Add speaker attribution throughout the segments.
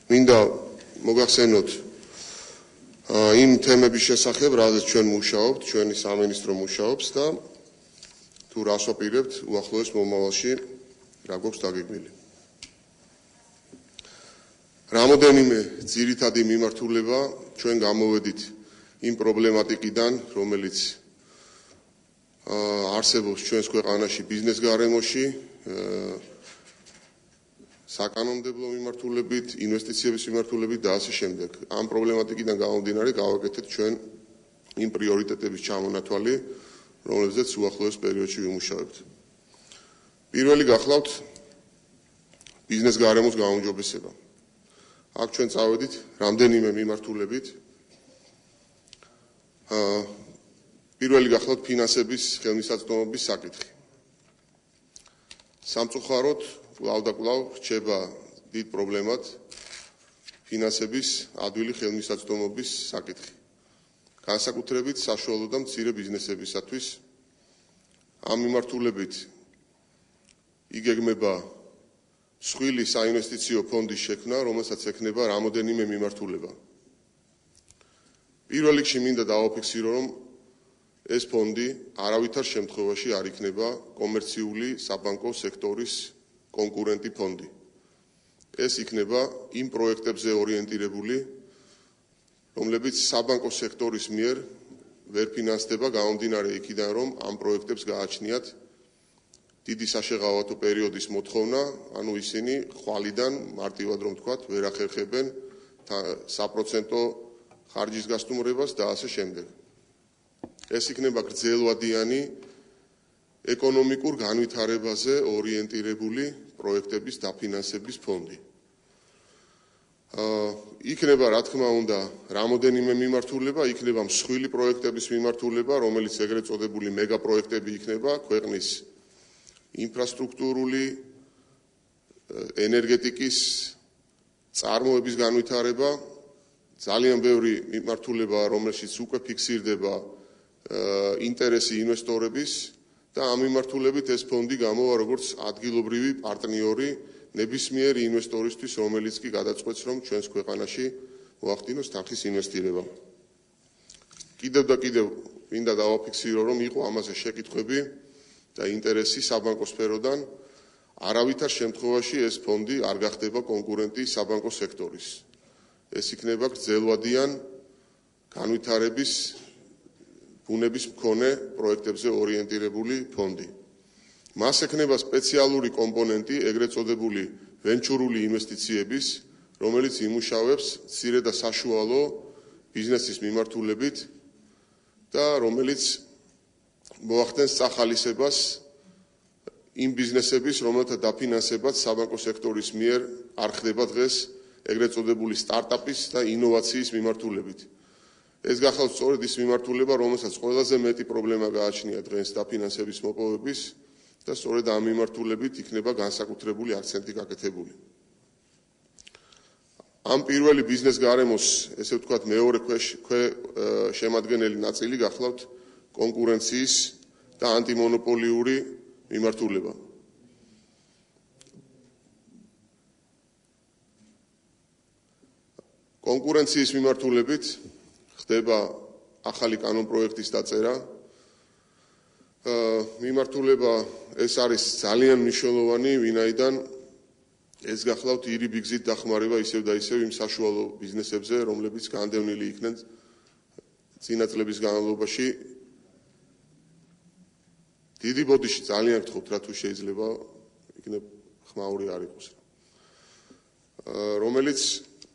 Speaker 1: მინდა მოგახსენოთ იმ თემების შესახებ, რაზეც ჩვენ მუშაობთ, ჩვენი სამინისტრო მუშაობს და თუ რას ვაპირებთ უახლოეს მომავალში რა გვაქვს დაგეგმილი. რამოდენიმე ძირითადი მიმართულება ჩვენ გამოვედით იმ პრობლემატიკიდან, რომელიც არსებობს ჩვენს ქვეყანაში ბიზნეს გარემოში, საკანონმდებლო მიმართულებით, ინვესტიციების მიმართულებით და ასე შემდეგ. ამ პრობლემატიკიდან გამომდინარე გავაკეთეთ ჩვენ იმ პრიორიტეტების ჩამონათვალი, რომლებზეც უახლოეს პერიოდში ვიმუშავებთ. პირველი გახლავთ ბიზნეს გარემოს გაუმჯობესება. აქ ჩვენ წავედით რამდენიმე მიმართულებით. პირველი გახლავთ ფინანსების ხელმისაწვდომობის საკითხი. სამწუხაროდ კვლავ და კვლავ რჩება დიდ პრობლემად ფინანსების ადვილი ხელმისაწვდომობის საკითხი. განსაკუთრებით საშუალო და მცირე ბიზნესებისათვის ამ მიმართულებით იგეგმება მსხვილი საინვესტიციო ფონდის შექმნა, რომელსაც ექნება რამოდენიმე მიმართულება. პირველ რიგში მინდა დავაფიქსირო, რომ ეს ფონდი არავითარ შემთხვევაში არ იქნება კომერციული საბანკო სექტორის კონკურენტი ფონდი. ეს იქნება იმ პროექტებზე ორიენტირებული, რომლებიც საბანკო სექტორის მიერ ვერ ფინანსდება გამომდინარე იქიდან, რომ ამ პროექტებს გააჩნიათ დიდი საშეღავათო პერიოდის მოთხოვნა, ანუ ისინი ხვალიდან მარტივად რომ ვთქვათ, ვერ ახერხებენ საპროცენტო ხარჯის გასტუმრებას და ასე შემდეგ. ეს იქნება გრძელვადიანი ეკონომიკურ განვითარებაზე ორიენტირებული პროექტების დაფინანსების ფონდი. იქნება რა თქმა უნდა რამოდენიმე მიმართულება, იქნება მსხვილი პროექტების მიმართულება, რომელიც ეგრეთ წოდებული მეგაპროექტები იქნება, ქვეყნის ინფრასტრუქტურული, ენერგეტიკის წარმოების განვითარება, ძალიან ბევრი მიმართულებაა, რომელშიც უკვე ფიქსირდება ინტერესი ინვესტორების და ამ მიმართულებით ეს ფონდი გამოვა როგორც ადგილობრივი პარტნიორი ნებისმიერ ინვესტორისთვის, რომელიც კი გადაწყვეტს, რომ ჩვენს ქვეყანაში მოახდინოს თანხის ინვესტირება. კიდევ და კიდევ მინდა დავაფიქსირო, რომ იყო ამაზე შეკითხვები და ინტერესი საბანკო სფეროდან. არავითარ შემთხვევაში ეს ფონდი არ გახდება კონკურენტი საბანკო სექტორის. ეს იქნება გრძელვადიან განვითარების ბუნების მქონე პროექტებზე ორიენტირებული ფონდი. მას ექნება სპეციალური კომპონენტი, ეგრეთ წოდებული ვენჩურული ინვესტიციების, რომელიც იმუშავებს მცირე და საშუალო ბიზნესის მიმართულებით და რომელიც მოახდენს სახალისებას იმ ბიზნესების, რომელთა დაფინანსებაც საბანკო სექტორის მიერ არ ხდება დღეს ეგრეთ წოდებული სტარტაპის და ინოვაციის მიმართულებით. ეს გახლავთ სწორედ ის მიმართულება, რომელსაც ყველაზე მეტი პრობლემა გააჩნია დღეს დაფინანსების მოპოვების და სწორედ ამ მიმართულებით იქნება განსაკუთრებული აქცენტი გაკეთებული. ამ პირველი ბიზნეს გარემოს, ესე ვთქვათ, მეორე შემადგენელი ნაწილი გახლავთ კონკურენციის და ანტიმონოპოლიური მიმართულება. კონკურენციის მიმართულებით ხდება ახალი კანონპროექტის დაწერა. მიმართულება ეს არის ძალიან მნიშვნელოვანი, ვინაიდან ეს გახლავთ ირიბი გზით დახმარება ისევ და ისევ იმ საშუალო ბიზნესებზე, რომლებიც განდევნილი იქნენ წინა წლების განმავლობაში. დიდი ბოდიში ძალიან გთხოვთ, რა თუ შეიძლება იქნებ ხმაური არ იყოს, რომელიც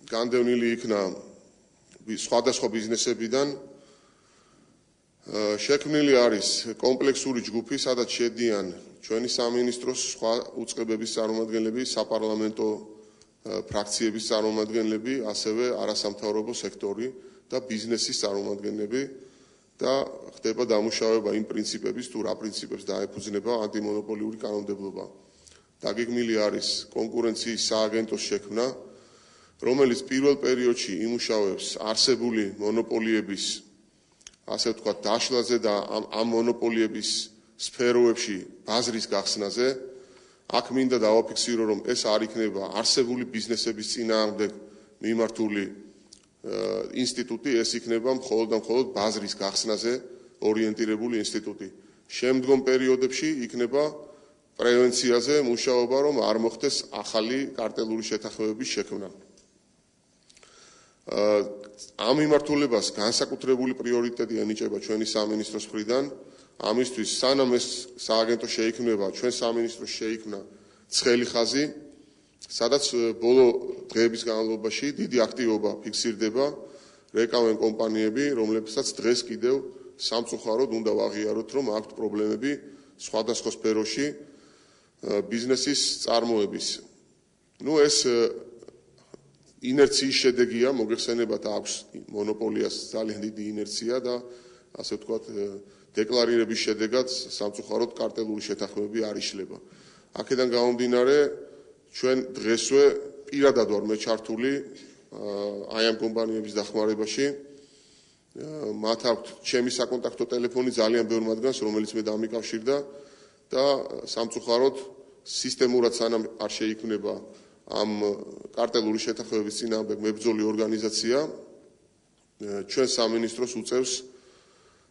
Speaker 1: განდევნილი იქნა სხვადასხვა ბიზნესებიდან. შექმნილი არის კომპლექსური ჯგუფი, სადაც შედიან ჩვენი სამინისტროს სხვა უწყებების წარმომადგენლები, საპარლამენტო ფრაქციების წარმომადგენლები, ასევე არასამთავრობო სექტორი და ბიზნესის წარმომადგენლები და ხდება დამუშავება იმ პრინციპების, თუ რა პრინციპებს დაეფუძნება ანტიმონოპოლიური კანონმდებლობა. დაგეგმილი არის კონკურენციის სააგენტოს შექმნა, რომელიც პირველ პერიოდში იმუშავებს არსებული მონოპოლიების, ასე ვთქვათ, დაშლაზე და ამ მონოპოლიების სფეროებში ბაზრის გახსნაზე. აქ მინდა დავაფიქსირო, რომ ეს არ იქნება არსებული ბიზნესების წინააღმდეგ მიმართული ინსტიტუტი, ეს იქნება მხოლოდ და მხოლოდ ბაზრის გახსნაზე ორიენტირებული ინსტიტუტი. შემდგომ პერიოდებში იქნება პრევენციაზე მუშაობა, რომ არ მოხდეს ახალი კარტელური შეთანხმებების შექმნა. ამ მიმართულებას განსაკუთრებული პრიორიტეტი ენიჭება ჩვენი სამინისტროს მხრიდან. ამისთვის სანამ ეს სააგენტო შეიქმნება, ჩვენ სამინისტროს შეიქმნა ცხელი ხაზი, სადაც ბოლო დღეების განმავლობაში დიდი აქტივობა ფიქსირდება, რეკავენ კომპანიები, რომლებსაც დღეს კიდევ სამწუხაროდ უნდა ვაღიაროთ, რომ აქვთ პრობლემები სხვადასხვა სფეროში ბიზნესის წარმოების. ეს ინერციის შედეგია, მოგეხსენებათ, აქვს მონოპოლიას ძალიან დიდი ინერცია და ასე ვთქვათ, დეკლარირების შედეგად სამწუხაროდ კარტელური შეთანხმებები არ იშლება. აქედან გამომდინარე, ჩვენ დღესვე პირადად ვარ მე ჩართული აი ამ კომპანიების დახმარებაში. მათ აქვთ ჩემი საკონტაქტო ტელეფონი ძალიან ბევრ მათგანს, რომელიც მე დამიკავშირდა და სამწუხაროდ სისტემურად სანამ არ შეიქმნება ამ კარტელური შეთანხმების წინააღმდეგ მებრძოლი ორგანიზაცია, ჩვენ სამინისტროს უწევს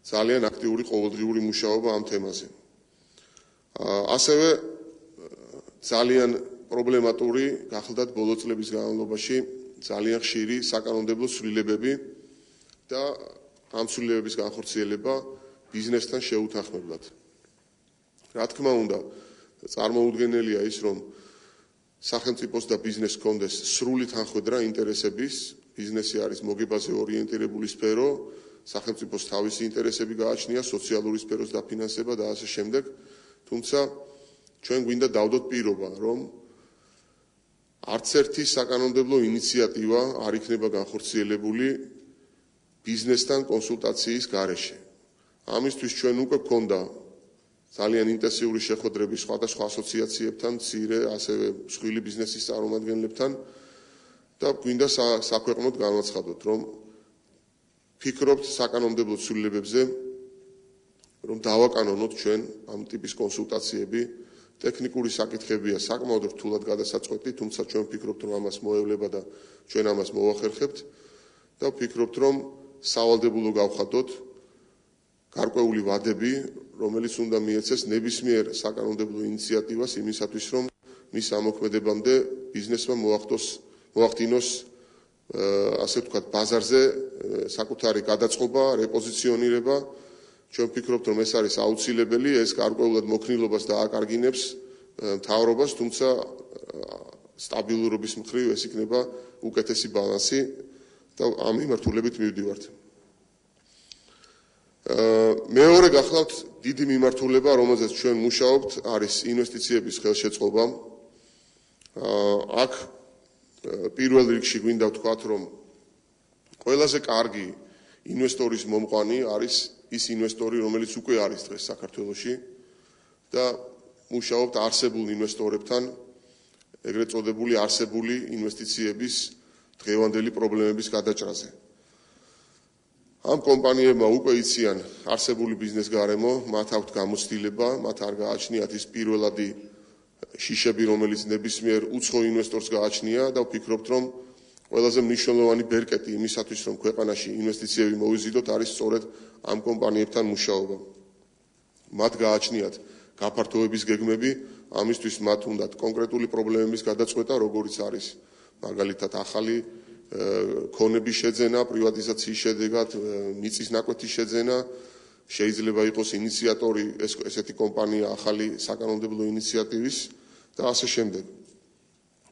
Speaker 1: ძალიან აქტიური ყოველდღიური მუშაობა ამ თემაზე. ასევე ძალიან პრობლემატური გახლდათ ბოლო წლების განმავლობაში ძალიან ხშირი საკანონმდებლო ცვლილებები და ამ ცვლილებების განხორციელება ბიზნესთან შეუთანხმებლად. რა თქმა უნდა, წარმოუდგენელია ის, რომ სახელმწიფოს და ბიზნესს ჰქონდეს სრული თანხვედრა ინტერესების, ბიზნესი არის მოგებაზე ორიენტირებული სფერო, სახელმწიფოს თავისი ინტერესები გააჩნია, სოციალური სფეროს დაფინანსება და ასე შემდეგ, თუმცა ჩვენ გვინდა დავდოთ პირობა, რომ არც ერთი საკანონმდებლო ინიციატივა არ იქნება განხორციელებული ბიზნესთან კონსულტაციის გარეშე. ამისთვის ჩვენ უკვე გვქონდა ძალიან ინტენსიური შეხვედრები სხვადასხვა ასოციაციებთან, მცირე, ასევე მსხვილი ბიზნესის წარმომადგენლებთან და გვინდა საქვეყნოდ განვაცხადოთ, რომ ფიქრობთ საკანონმდებლო ცვლილებებზე, რომ დავაკანონოთ ჩვენ ამ ტიპის კონსულტაციები. ტექნიკური საკითხებია საკმაოდ რთულად გადასაწყვეტი, თუმცა ჩვენ ვფიქრობთ, რომ ამას მოევლება და ჩვენ ამას მოვახერხებთ და ვფიქრობთ, რომ სავალდებულო გავხადოთ გარკვეული ვადები, რომელიც უნდა მიეცეს ნებისმიერ საკანონმდებლო ინიციატივას იმისათვის, რომ მის ამოქმედებამდე ბიზნესმა მოახდინოს ასე ვთქვათ, ბაზარზე საკუთარი გადაწყობა, რეპოზიციონირება. ჩვენ ვფიქრობთ, რომ ეს არის აუცილებელი, ეს გარკვეულად მოქნილობას დააკარგინებს მთავრობას, თუმცა სტაბილურობის მხრივ ეს იქნება უკეთესი ბალანსი და ამ მიმართულებით მივდივართ. მეორე გახლავთ დიდი მიმართულება, რომელზეც ჩვენ მუშაობთ, არის ინვესტიციების ხელშეწყობა. აქ პირველ რიგში გვინდა ვთქვათ, რომ ყველაზე კარგი ინვესტორის მომყვანი არის ის ინვესტორი, რომელიც უკვე არის დღეს საქართველოში და მუშაობთ არსებულ ინვესტორებთან, ეგრეთ წოდებული არსებული ინვესტიციების დღევანდელი პრობლემების გადაჭრაზე. ამ კომპანიებმა უკვე იციან არსებული ბიზნეს გარემო, მათ აქვთ გამოცდილება, მათ არ გააჩნიათ ის პირველადი შიშები, რომელიც ნებისმიერ უცხო ინვესტორს გააჩნია და ვფიქრობთ, რომ ყველაზე მნიშვნელოვანი ბერკეტი იმისათვის, რომ ქვეყანაში ინვესტიციები მოვიზიდოთ, არის სწორედ ამ კომპანიებთან მუშაობა. მათ გააჩნიათ გაფართოების გეგმები, ამისთვის მათ უნდათ კონკრეტული პრობლემების გადაწყვეტა, როგორიც არის მაგალითად ახალი ქონების შეძენა, პრივატიზაციის შედეგად მიწის ნაკვეთის შეძენა, შეიძლება იყოს ინიციატორი ესეთი კომპანია ახალი საკანონმდებლო ინიციატივის და ასე შემდეგ.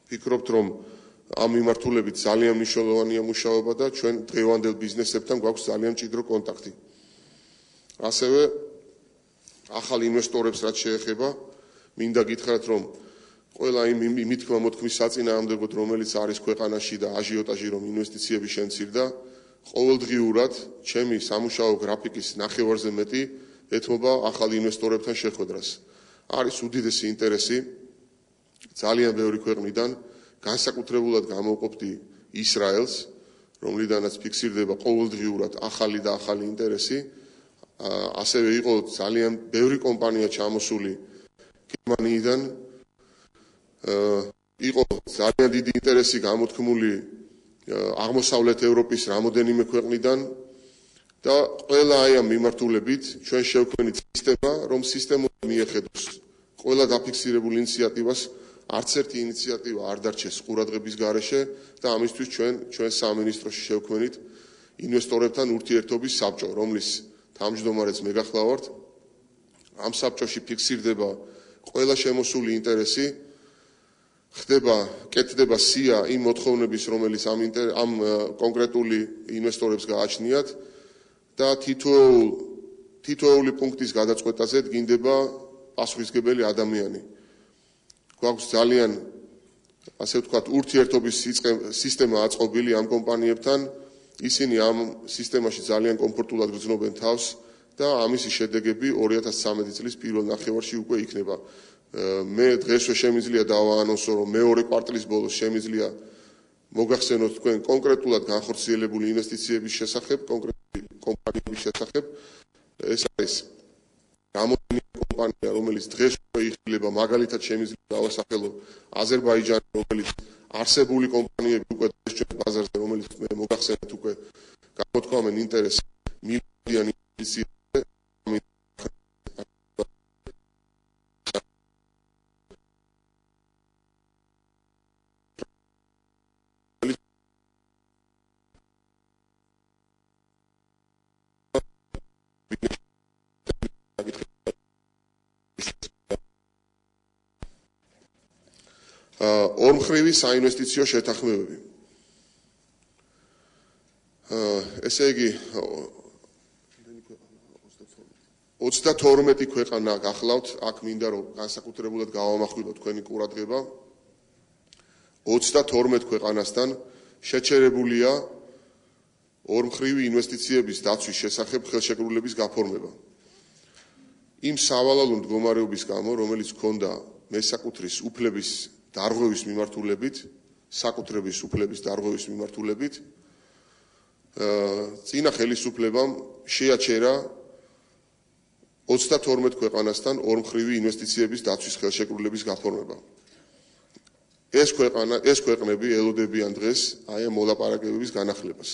Speaker 1: ვფიქრობთ, რომ ამ მიმართულებით ძალიან მნიშვნელოვანია მუშაობა და ჩვენ დღევანდელ ბიზნესებთან გვაქვს ძალიან მჭიდრო კონტაქტი. ასევე ახალ ინვესტორებს რაც შეეხება, მინდა გითხრათ, რომ ყველა იმ მითქმა-მოთქმის საწინააღმდეგოდ, რომელიც არის ქვეყანაში და აჟიოტაჟი, რომ ინვესტიციები შემცირდა, ყოველდღიურად ჩემი სამუშაო გრაფიკის ნახევარზე მეტი ეთმობა ახალ ინვესტორებთან შეხვედრას. არის უდიდესი ინტერესი ძალიან ბევრი ქვეყნიდან, განსაკუთრებულად გამოვყოფდი ისრაელს, რომლიდანაც ფიქსირდება ყოველდღიურად ახალი და ახალი ინტერესი. ასევე იყო ძალიან ბევრი კომპანია ჩამოსული გერმანიიდან. იყო ძალიან დიდი ინტერესი გამოთქმული აღმოსავლეთ ევროპის რამოდენიმე ქვეყნიდან და ყველა აი ამ მიმართულებით ჩვენ შევქმნით სისტემა, რომ სისტემურად მიეხედოს ყველა დაფიქსირებულ ინიციატივას, არც ერთი ინიციატივა არ დარჩეს ყურადღების გარეშე და ამისთვის ჩვენ სამინისტროში შევქმნით ინვესტორებთან ურთიერთობის საბჭო, რომლის თავმჯდომარეც მე გახლავართ. ამ საბჭოში ფიქსირდება ყველა შემოსული ინტერესი, კეთდება სია იმ მოთხოვნების, რომელიც ამ კონკრეტული ინვესტორებს გააჩნიათ და თითოეული პუნქტის გადაწყვეტაზე დგინდება პასუხისმგებელი ადამიანი. გვაქვს ძალიან, ასე ვთქვათ, ურთიერთობის სისტემა აწყობილი ამ კომპანიებთან, ისინი ამ სისტემაში ძალიან კომფორტულად გრძნობენ თავს და ამისი შედეგები 2013 წლის პირველ ნახევარში უკვე იქნება. მე დღესვე შემიძლია დავაანონსო, რომ მეორე კვარტლის ბოლოს შემიძლია მოგახსენოთ თქვენ კონკრეტულად განხორციელებული ინვესტიციების შესახებ, კონკრეტული კომპანიების შესახებ. ეს არის რამოდენიმე კომპანია, რომელიც დღესვე იხილება, მაგალითად შემიძლია დავასახელო აზერბაიჯანი, რომელიც არსებული კომპანიები უკვე დღეს ჩვენ ბაზარზე, რომელიც მე მოგახსენეთ უკვე გამოთქვამენ ინტერესს მილიონიანი ინვესტიციებზე. ორმხრივი საინვესტიციო შეთანხმებები. ესე იგი 32 ქვეყანა გახლავთ, აქ მინდა რომ განსაკუთრებულად გავამახვილოთ თქვენი ყურადღება. 32 ქვეყანასთან შეჩერებულია ორმხრივი ინვესტიციების დაცვის შესახებ ხელშეკრულების გაფორმება. იმ სავალალო მდგომარეობის გამო, რომელიც ჰქონდა მესაკუთრის უფლების დარღვევის მიმართულებით, საკუთრების უფლების დარღვევის მიმართულებით, წინა ხელისუფლებამ შეაჩერა 32 ქვეყანასთან ორმხრივი ინვესტიციების დაცვის ხელშეკრულების გაფორმება. ეს ქვეყნები ელოდებიან დღეს აი ამ მოლაპარაკებების განახლებას.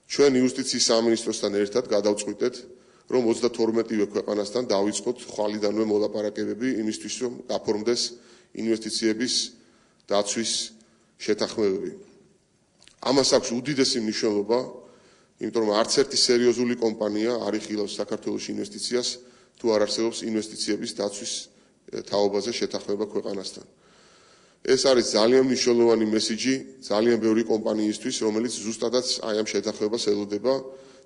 Speaker 1: ჩვენ იუსტიციის სამინისტროსთან ერთად გადავწყვიტეთ, რომ 32-ვე ქვეყანასთან დავიწყოთ ხვალიდანვე მოლაპარაკებები იმისთვის, რომ გაფორმდეს ინვესტიციების დაცვის შეთანხმებები. ამას აქვს უდიდესი მნიშვნელობა, იმიტომ რომ არც ერთი სერიოზული კომპანია არ იხილავს საქართველოს ინვესტიციას, თუ არ არსებობს ინვესტიციების დაცვის თაობაზე შეთანხმება ქვეყანასთან. ეს არის ძალიან მნიშვნელოვანი მესიჯი ძალიან ბევრი კომპანიისთვის, რომელიც ზუსტადაც აი ამ შეთანხმებას ელოდება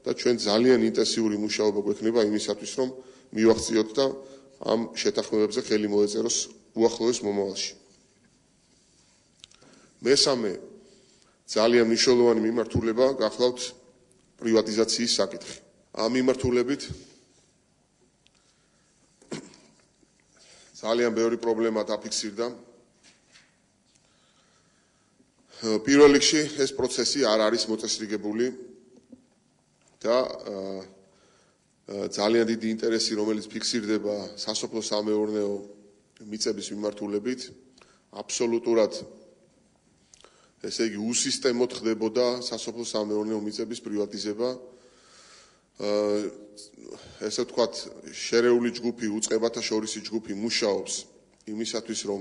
Speaker 1: და ჩვენ ძალიან ინტენსიური მუშაობა გვექნება იმისათვის, რომ მივახციოთ და ამ შეთანხმებებზე ხელი მოეწეროს უახლოეს მომავალში. მესამე ძალიან მნიშვნელოვანი მიმართულება გახლავთ პრივატიზაციის საკითხი. ამ მიმართულებით ძალიან ბევრი პრობლემა დაფიქსირდა. პირველ რიგში ეს პროცესი არ არის მოწესრიგებული და ძალიან დიდი ინტერესი, რომელიც ფიქსირდება სასოფლო-სამეურნეო მიწების მიმართულებით, აბსოლუტურად ესე იგი უსისტემოდ ხდებოდა სასოფლო-სამეურნეო მიწების პრივატიზება. ესე ვთქვათ, შერეული ჯგუფი, უწყებათა შორისი ჯგუფი მუშაობს იმისათვის, რომ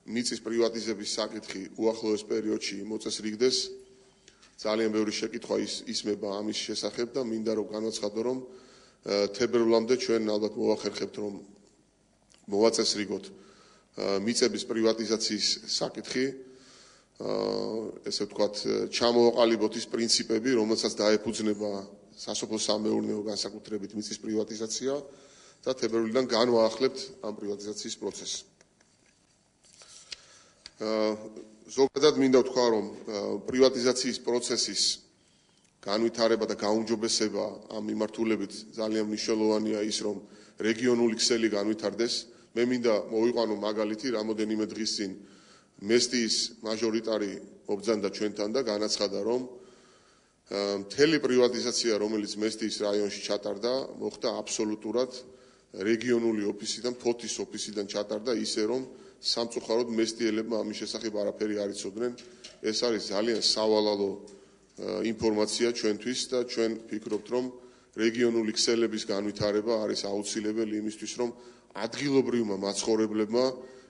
Speaker 1: მიწის პრივატიზების საკითხი უახლოეს პერიოდში მოწესრიგდეს. ძალიან ბევრი შეკითხვა ისმება ამის შესახებ და მინდა რომ განვაცხადო, რომ თებერვლამდე ჩვენ ალბათ მოვახერხებთ, რომ მოვაწესრიგოთ მიწების პრივატიზაციის საკითხი, ესე ვთქვათ, ჩამოვაყალიბოთ ის პრინციპები, რომელსაც დაეფუძნება სასოფლო-სამეურნეო განსაკუთრებით მიწის პრივატიზაცია და თებერვლიდან განვაახლებთ ამ პრივატიზაციის პროცესს. ზოგადად მინდა ვთქვა, რომ პრივატიზაციის პროცესის განვითარება და გაუმჯობესება ამ მიმართულებით ძალიან მნიშვნელოვანია ის, რომ რეგიონული ქსელი განვითარდეს. მე მინდა მოვიყვანო მაგალითი, რამოდენიმე დღის წინ მესტიის მაჟორიტარი მობრძანდა ჩვენთან და განაცხადა, რომ მთელი პრივატიზაცია, რომელიც მესტიის რაიონში ჩატარდა, მოხდა აბსოლუტურად რეგიონული ოფისიდან, ფოთის ოფისიდან ჩატარდა ისე, რომ სამწუხაროდ მესტიელებმა ამის შესახებ არაფერი არ იცოდნენ ეს არის ძალიან სავალალო ინფორმაცია ჩვენთვის და ჩვენ ვფიქრობთ, რომ რეგიონული ქსელების განვითარება არის აუცილებელი იმისთვის, რომ ადგილობრივმა მაცხოვრებლებმა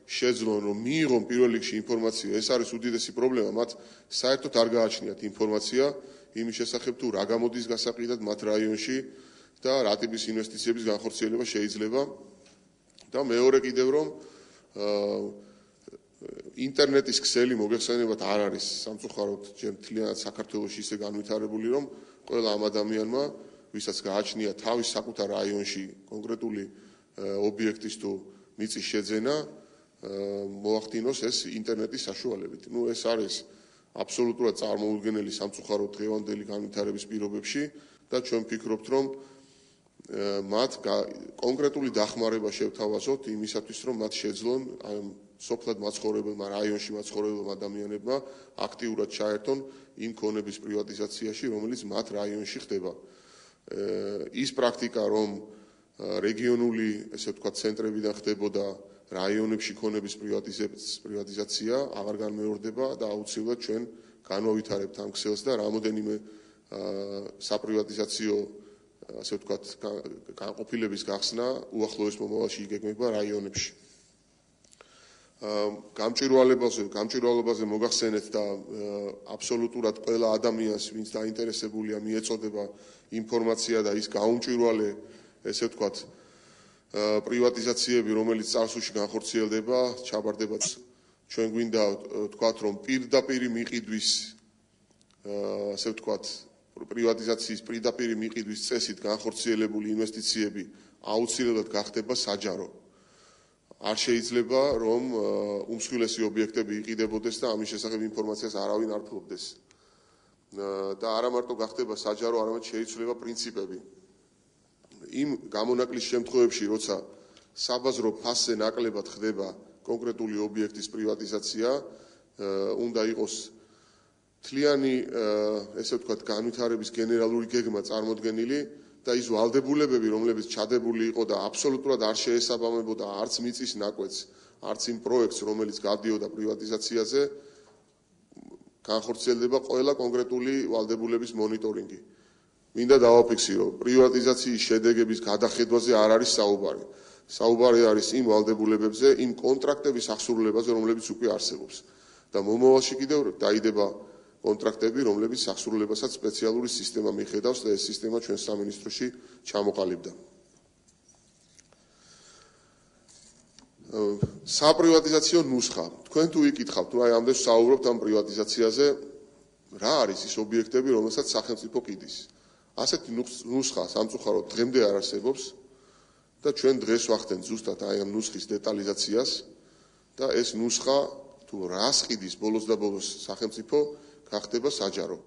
Speaker 1: შეძლონ, რომ მიიღონ პირველ რიგში ინფორმაცია. ეს არის უდიდესი პრობლემა, მათ საერთოდ არ გააჩნიათ ინფორმაცია იმის შესახებ, თუ რა გამოდის გასაყიდად მათ რაიონში და რა ტიპის ინვესტიციების განხორციელება შეიძლება. და მეორე კიდევ რომ ინტერნეტის ქსელი მოგეხსენებათ არ არის სამწუხაროდ ჯერ მთლიანად საქართველოში ისე განვითარებული, რომ ყველა ამ ადამიანმა, ვისაც გააჩნია თავის საკუთარ რაიონში კონკრეტული ობიექტის თუ მიწის შეძენა, მოახდინოს ეს ინტერნეტის საშუალებით. ეს არის აბსოლუტურად წარმოუდგენელი სამწუხაროდ დღევანდელი განვითარების პირობებში და ჩვენ ვფიქრობთ, რომ მათ კონკრეტული დახმარება შევთავაზოთ იმისათვის, რომ მათ შეძლონ სოფლად მაცხოვრებელმა, რაიონში მაცხოვრებელმა ადამიანებმა აქტიურად ჩაერთონ იმ ქონების პრივატიზაციაში, რომელიც მათ რაიონში ხდება. ის პრაქტიკა, რომ რეგიონული, ესე ვთქვათ, ცენტრებიდან ხდებოდა რაიონებში ქონების პრივატიზაცია, აღარ განმეორდება და აუცილებლად ჩვენ განვავითარებთ ამ ქსელს და რამოდენიმე საპრივატიზაციო, ასე ვთქვათ, განყოფილების გახსნა უახლოეს მომავალში იგეგმება რაიონებში. გამჭვირვალობაზე მოგახსენეთ და აბსოლუტურად ყველა ადამიანს, ვინც დაინტერესებულია, მიეწოდება ინფორმაცია და ის გაუმჭვირვალე, ესე ვთქვათ, პრივატიზაციები, რომელიც წარსულში განხორციელდება, ჩაბარდება. ჩვენ გვინდა ვთქვათ, რომ პირდაპირი მიყიდვის, ასე ვთქვათ, პრივატიზაციის პირდაპირი მიყიდვის წესით განხორციელებული ინვესტიციები აუცილებლად გახდება საჯარო. არ შეიძლება, რომ უმსხვილესი ობიექტები იყიდებოდეს და ამის შესახებ ინფორმაციას არავინ არ ფლობდეს. და არა მარტო გახდება საჯარო, არამედ შეიცვლება პრინციპები. იმ გამონაკლის შემთხვევებში, როცა საბაზრო ფასზე ნაკლებად ხდება კონკრეტული ობიექტის პრივატიზაცია, უნდა იყოს მთლიანი, ესე ვთქვათ, განვითარების გენერალური გეგმა წარმოდგენილი და ის ვალდებულებები, რომლებიც ჩადებული იყო და აბსოლუტურად არ შეესაბამებოდა არც მიწის ნაკვეთს, არც იმ პროექტს, რომელიც გადიოდა პრივატიზაციაზე, განხორციელდება ყველა კონკრეტული ვალდებულების მონიტორინგი. მინდა დავაფიქსირო, პრივატიზაციის შედეგების გადახედვაზე არ არის საუბარი. საუბარი არის იმ ვალდებულებებზე, იმ კონტრაქტების აღსრულებაზე, რომლებიც უკვე არსებობს. და მომავალში კიდევ დაიდება კონტრაქტები, რომლებიც აღსრულებასაც სპეციალური სისტემა მიხედავს და ეს სისტემა ჩვენ სამინისტროში ჩამოყალიბდა. საპრივატიზაციო ნუსხა. თქვენ თუ იკითხავთ, რომ ამდენ საუბრობთ ამ პრივატიზაციაზე, რა არის ის ობიექტები, რომელსაც სახელმწიფო ყიდის. ასეთი ნუსხა სამწუხაროდ დღემდე არ არსებობს და ჩვენ დღეს ვახდენთ ზუსტად ამ ნუსხის დეტალიზაციას და ეს ნუსხა თუ რას ყიდის ბოლოს და ბოლოს სახელმწიფო გახდება საჯარო.